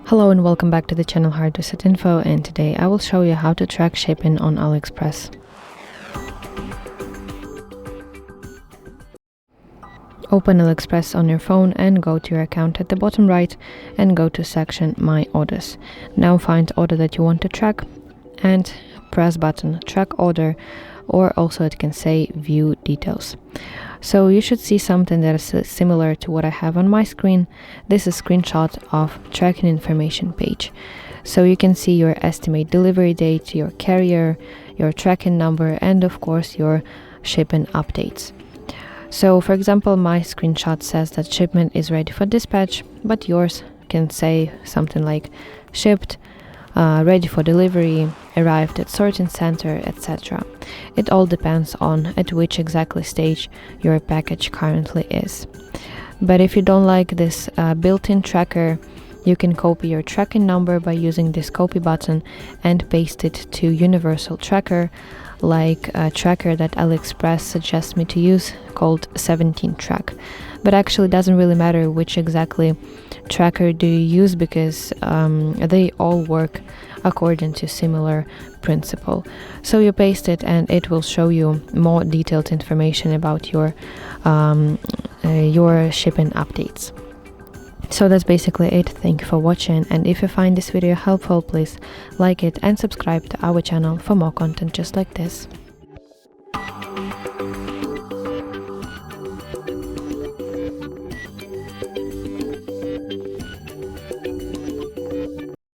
Hello and welcome back to the channel hardreset.info, and today I will show you how to track shipping on AliExpress. Open AliExpress on your phone and go to your account at the bottom right and go to section My Orders. Now find order that you want to track and press button Track Order, or also it can say View Details. So you should see something that is similar to what I have on my screen. This is a screenshot of tracking information page. So you can see your estimate delivery date, your carrier, your tracking number, and of course your shipping updates. So for example, my screenshot says that shipment is ready for dispatch, but yours can say something like shipped, ready for delivery, arrived at sorting center, etc. It all depends on at which exactly stage your package currently is. But if you don't like this built-in tracker, you can copy your tracking number by using this copy button and paste it to universal tracker, like a tracker that AliExpress suggests me to use called 17track. But actually it doesn't really matter which exactly tracker do you use, because they all work according to similar principle. So you paste it and it will show you more detailed information about your shipping updates. So that's basically it. Thank you for watching, and if you find this video helpful, please like it and subscribe to our channel for more content just like this.